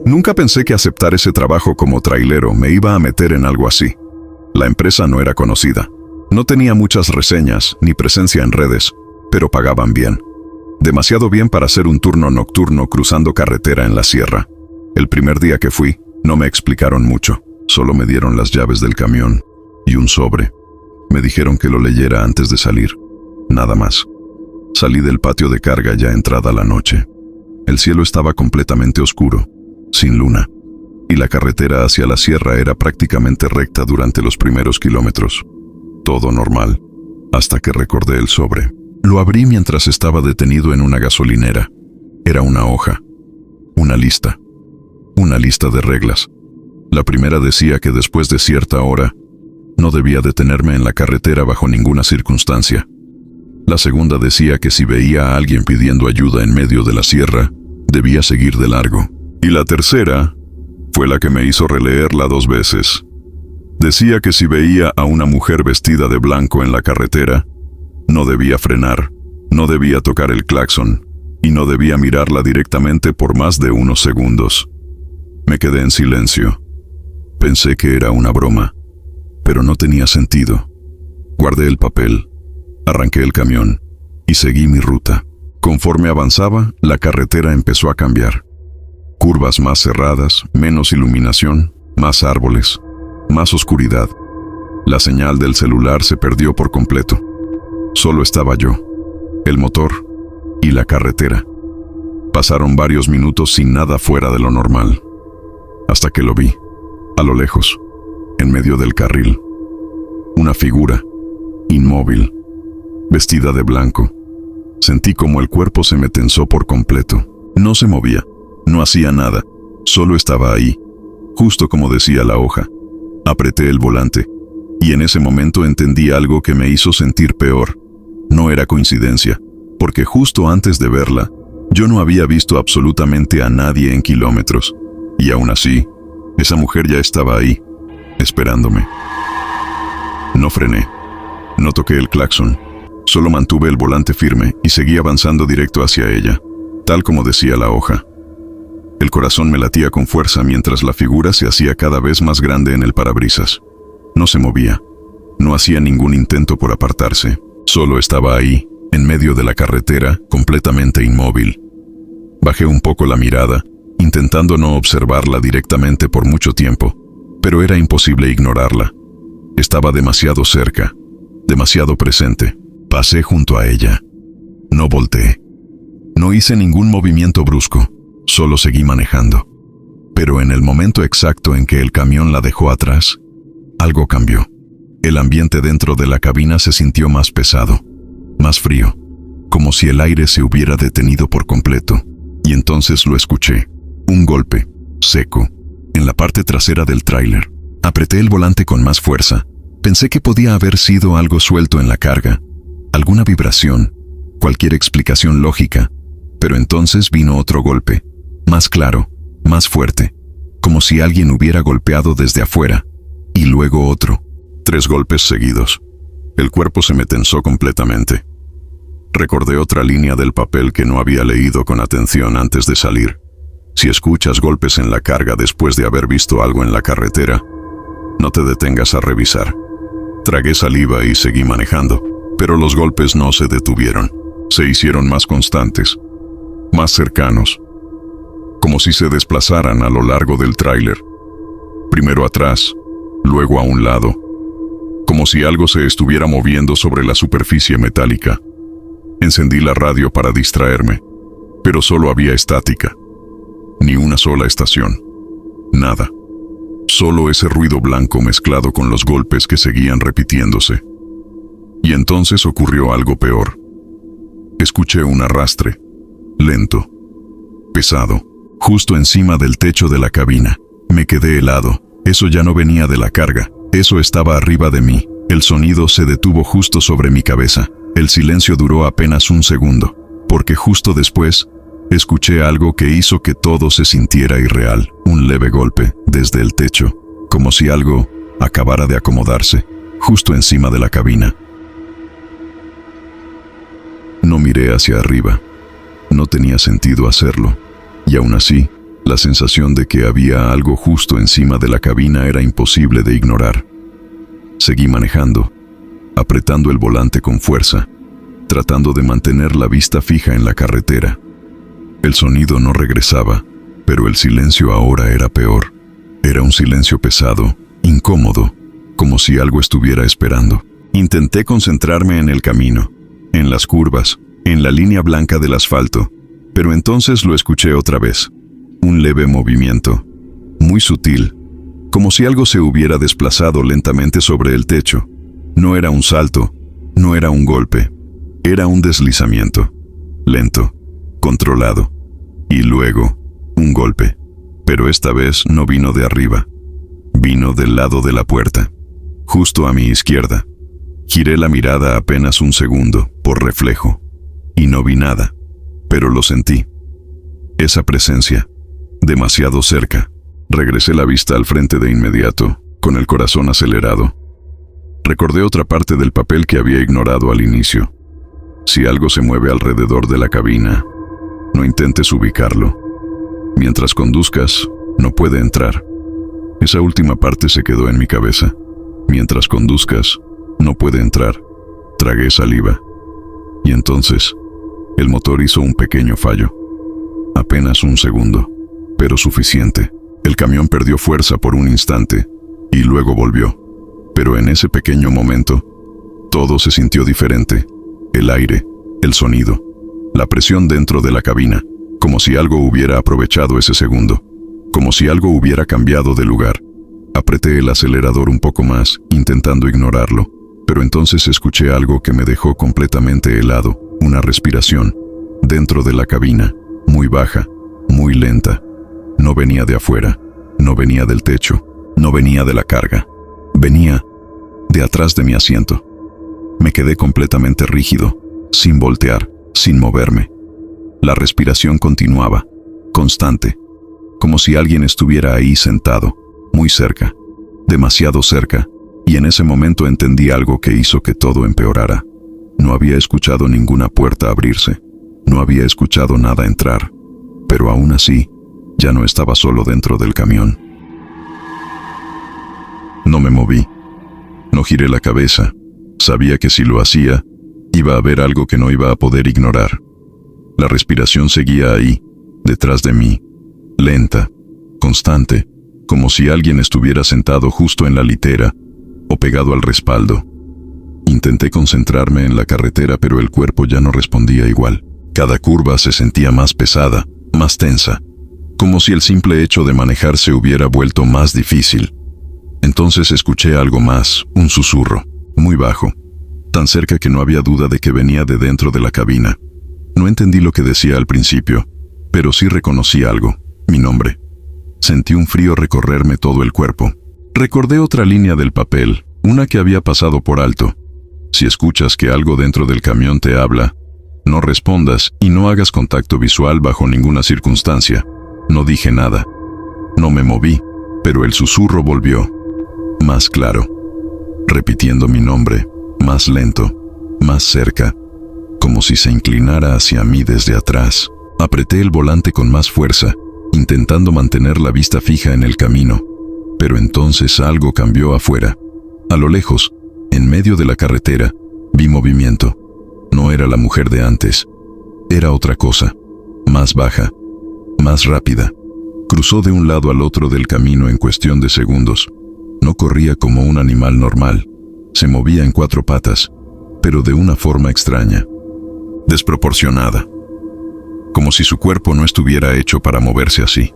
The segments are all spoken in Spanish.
Nunca pensé que aceptar ese trabajo como trailero me iba a meter en algo así. La empresa no era conocida. No tenía muchas reseñas ni presencia en redes, pero pagaban bien. Demasiado bien para hacer un turno nocturno cruzando carretera en la sierra. El primer día que fui, no me explicaron mucho. Solo me dieron las llaves del camión y un sobre. Me dijeron que lo leyera antes de salir. Nada más. Salí del patio de carga ya entrada la noche. El cielo estaba completamente oscuro, sin luna, y la carretera hacia la sierra era prácticamente recta durante los primeros kilómetros. Todo normal, hasta que recordé el sobre. Lo abrí mientras estaba detenido en una gasolinera. Era una hoja, una lista de reglas. La primera decía que después de cierta hora, no debía detenerme en la carretera bajo ninguna circunstancia. La segunda decía que si veía a alguien pidiendo ayuda en medio de la sierra, debía seguir de largo. Y la tercera fue la que me hizo releerla 2 veces. Decía que si veía a una mujer vestida de blanco en la carretera, no debía frenar, no debía tocar el claxon y no debía mirarla directamente por más de unos segundos. Me quedé en silencio. Pensé que era una broma, pero no tenía sentido. Guardé el papel, arranqué el camión y seguí mi ruta. Conforme avanzaba, la carretera empezó a cambiar. Curvas más cerradas, menos iluminación, más árboles, más oscuridad. La señal del celular se perdió por completo. Solo estaba yo, el motor y la carretera. Pasaron varios minutos sin nada fuera de lo normal, hasta que lo vi, a lo lejos, en medio del carril. Una figura, inmóvil, vestida de blanco. Sentí como el cuerpo se me tensó por completo. No se movía, no hacía nada, solo estaba ahí, justo como decía la hoja. Apreté el volante, y en ese momento entendí algo que me hizo sentir peor. No era coincidencia, porque justo antes de verla, yo no había visto absolutamente a nadie en kilómetros. Y aún así, esa mujer ya estaba ahí, esperándome. No frené, no toqué el claxon, solo mantuve el volante firme y seguí avanzando directo hacia ella, tal como decía la hoja. El corazón me latía con fuerza mientras la figura se hacía cada vez más grande en el parabrisas. No se movía, no hacía ningún intento por apartarse, solo estaba ahí, en medio de la carretera, completamente inmóvil. Bajé un poco la mirada, intentando no observarla directamente por mucho tiempo, pero era imposible ignorarla. Estaba demasiado cerca, demasiado presente. Pasé junto a ella. No volteé. No hice ningún movimiento brusco, solo seguí manejando. Pero en el momento exacto en que el camión la dejó atrás, algo cambió. El ambiente dentro de la cabina se sintió más pesado, más frío, como si el aire se hubiera detenido por completo. Y entonces lo escuché. Un golpe, seco, en la parte trasera del tráiler. Apreté el volante con más fuerza. Pensé que podía haber sido algo suelto en la carga, alguna vibración, cualquier explicación lógica, pero entonces vino otro golpe, más claro, más fuerte, como si alguien hubiera golpeado desde afuera, y luego otro. 3 golpes seguidos. El cuerpo se me tensó completamente. Recordé otra línea del papel que no había leído con atención antes de salir. Si escuchas golpes en la carga después de haber visto algo en la carretera, no te detengas a revisar. Tragué saliva y seguí manejando, pero los golpes no se detuvieron. Se hicieron más constantes, más cercanos, como si se desplazaran a lo largo del tráiler. Primero atrás, luego a un lado, como si algo se estuviera moviendo sobre la superficie metálica. Encendí la radio para distraerme, pero solo había estática. Ni una sola estación. Nada. Solo ese ruido blanco mezclado con los golpes que seguían repitiéndose. Y entonces ocurrió algo peor. Escuché un arrastre, lento, pesado, justo encima del techo de la cabina. Me quedé helado. Eso ya no venía de la carga, eso estaba arriba de mí. El sonido se detuvo justo sobre mi cabeza. El silencio duró apenas un segundo, porque justo después, escuché algo que hizo que todo se sintiera irreal. Un leve golpe, desde el techo, como si algo acabara de acomodarse, justo encima de la cabina. No miré hacia arriba. No tenía sentido hacerlo. Y aún así, La sensación de que había algo justo encima de la cabina era imposible de ignorar. Seguí manejando, apretando el volante con fuerza, tratando de mantener la vista fija en la carretera. El sonido no regresaba, pero el silencio ahora era peor. Era un silencio pesado, incómodo, como si algo estuviera esperando. Intenté concentrarme en el camino, en las curvas, en la línea blanca del asfalto, pero entonces lo escuché otra vez. Un leve movimiento, muy sutil, como si algo se hubiera desplazado lentamente sobre el techo. No era un salto, no era un golpe, era un deslizamiento, lento, controlado, y luego, un golpe. Pero esta vez no vino de arriba, vino del lado de la puerta, justo a mi izquierda. Giré la mirada apenas un segundo, por reflejo, y no vi nada, pero lo sentí. Esa presencia, demasiado cerca. Regresé la vista al frente de inmediato, con el corazón acelerado. Recordé otra parte del papel que había ignorado al inicio. Si algo se mueve alrededor de la cabina, no intentes ubicarlo. Mientras conduzcas, no puede entrar. Esa última parte se quedó en mi cabeza. Mientras conduzcas, no puede entrar. Tragué saliva. Y entonces, el motor hizo un pequeño fallo. Apenas un segundo, pero suficiente. El camión perdió fuerza por un instante, y luego volvió. Pero en ese pequeño momento, todo se sintió diferente. El aire, el sonido, la presión dentro de la cabina, como si algo hubiera aprovechado ese segundo, como si algo hubiera cambiado de lugar. Apreté el acelerador un poco más, intentando ignorarlo, pero entonces escuché algo que me dejó completamente helado, una respiración, dentro de la cabina, muy baja, muy lenta. No venía de afuera, no venía del techo, no venía de la carga, venía de atrás de mi asiento. Me quedé completamente rígido, sin voltear, sin moverme. La respiración continuaba, constante, como si alguien estuviera ahí sentado, muy cerca, demasiado cerca, y en ese momento entendí algo que hizo que todo empeorara. No había escuchado ninguna puerta abrirse, no había escuchado nada entrar, pero aún así, ya no estaba solo dentro del camión. No me moví, no giré la cabeza. Sabía que si lo hacía, iba a haber algo que no iba a poder ignorar. La respiración seguía ahí, detrás de mí, lenta, constante, como si alguien estuviera sentado justo en la litera o pegado al respaldo. Intenté concentrarme en la carretera, pero el cuerpo ya no respondía igual. Cada curva se sentía más pesada, más tensa, como si el simple hecho de manejar se hubiera vuelto más difícil. Entonces escuché algo más, un susurro, muy bajo, tan cerca que no había duda de que venía de dentro de la cabina. No entendí lo que decía al principio, pero sí reconocí algo, mi nombre. Sentí un frío recorrerme todo el cuerpo. Recordé otra línea del papel, una que había pasado por alto. Si escuchas que algo dentro del camión te habla, no respondas y no hagas contacto visual bajo ninguna circunstancia. No dije nada. No me moví, pero el susurro volvió. Más claro, repitiendo mi nombre, más lento, más cerca, como si se inclinara hacia mí desde atrás. Apreté el volante con más fuerza, intentando mantener la vista fija en el camino, pero entonces algo cambió afuera. A lo lejos, en medio de la carretera, vi movimiento. No era la mujer de antes, era otra cosa, más baja, más rápida. Cruzó de un lado al otro del camino en cuestión de segundos. No corría como un animal normal, se movía en 4 patas, pero de una forma extraña, desproporcionada, como si su cuerpo no estuviera hecho para moverse así.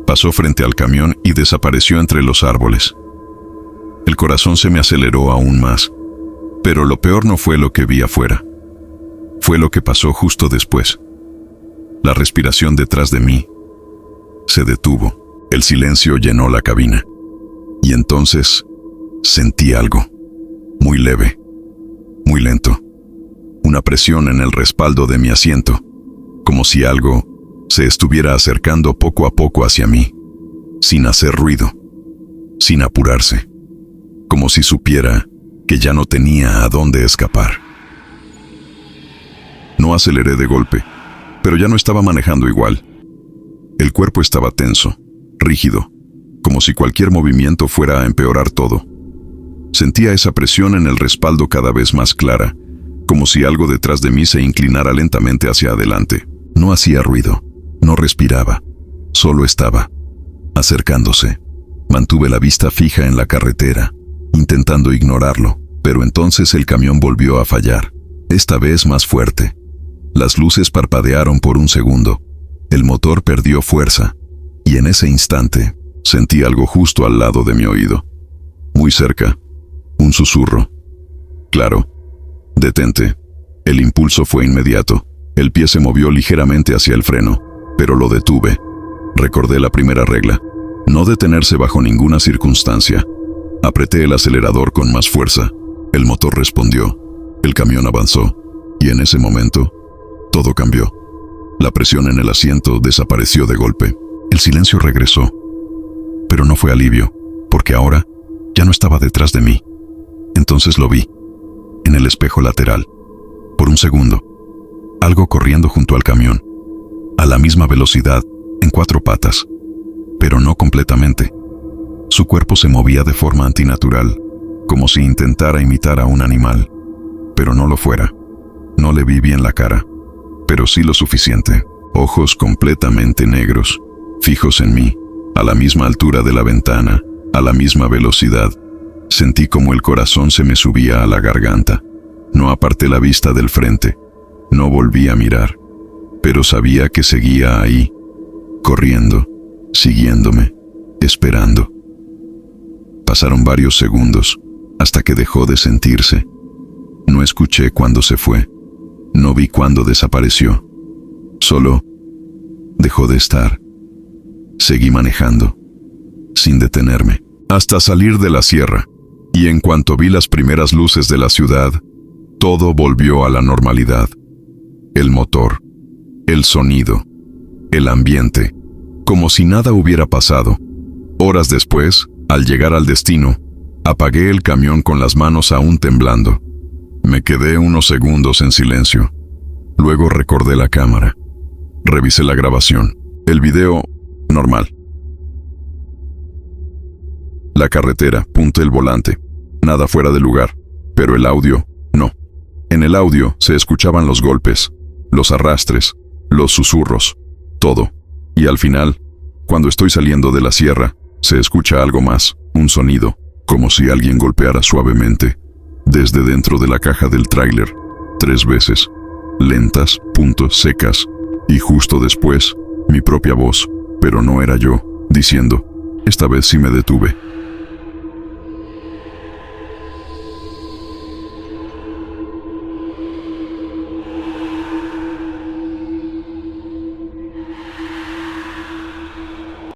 Pasó frente al camión y desapareció entre los árboles. El corazón se me aceleró aún más, pero lo peor no fue lo que vi afuera, fue lo que pasó justo después. La respiración detrás de mí se detuvo, el silencio llenó la cabina. Y entonces sentí algo, muy leve, muy lento, una presión en el respaldo de mi asiento, como si algo se estuviera acercando poco a poco hacia mí, sin hacer ruido, sin apurarse, como si supiera que ya no tenía a dónde escapar. No aceleré de golpe, pero ya no estaba manejando igual. El cuerpo estaba tenso, rígido, como si cualquier movimiento fuera a empeorar todo. Sentía esa presión en el respaldo cada vez más clara, como si algo detrás de mí se inclinara lentamente hacia adelante. No hacía ruido, no respiraba, solo estaba acercándose. Mantuve la vista fija en la carretera, intentando ignorarlo, pero entonces el camión volvió a fallar, esta vez más fuerte. Las luces parpadearon por un segundo, el motor perdió fuerza, y en ese instante sentí algo justo al lado de mi oído. Muy cerca, un susurro. Claro, detente. El impulso fue inmediato. El pie se movió ligeramente hacia el freno, pero lo detuve. Recordé la primera regla: no detenerse bajo ninguna circunstancia. Apreté el acelerador con más fuerza. El motor respondió. El camión avanzó. Y en ese momento, todo cambió. La presión en el asiento desapareció de golpe. El silencio regresó. Pero no fue alivio, porque ahora ya no estaba detrás de mí. Entonces lo vi, en el espejo lateral. Por un segundo, algo corriendo junto al camión, a la misma velocidad, en 4 patas, pero no completamente. Su cuerpo se movía de forma antinatural, como si intentara imitar a un animal, pero no lo fuera. No le vi bien la cara, pero sí lo suficiente. Ojos completamente negros, fijos en mí, a la misma altura de la ventana, a la misma velocidad. Sentí como el corazón se me subía a la garganta. No aparté la vista del frente. No volví a mirar, pero sabía que seguía ahí, corriendo, siguiéndome, esperando. Pasaron varios segundos, hasta que dejó de sentirse. No escuché cuándo se fue. No vi cuándo desapareció. Solo dejó de estar. Seguí manejando, sin detenerme, hasta salir de la sierra, y en cuanto vi las primeras luces de la ciudad, todo volvió a la normalidad. El motor, el sonido, el ambiente, como si nada hubiera pasado. Horas después, al llegar al destino, apagué el camión con las manos aún temblando. Me quedé unos segundos en silencio. Luego recordé la cámara. Revisé la grabación. El video, normal. La carretera, punto el volante. Nada fuera de lugar. Pero el audio, no. En el audio se escuchaban los golpes, los arrastres, los susurros, todo. Y al final, cuando estoy saliendo de la sierra, se escucha algo más, un sonido, como si alguien golpeara suavemente, desde dentro de la caja del tráiler, 3 veces, lentas, secas, y justo después, mi propia voz, pero no era yo, diciendo, esta vez sí me detuve.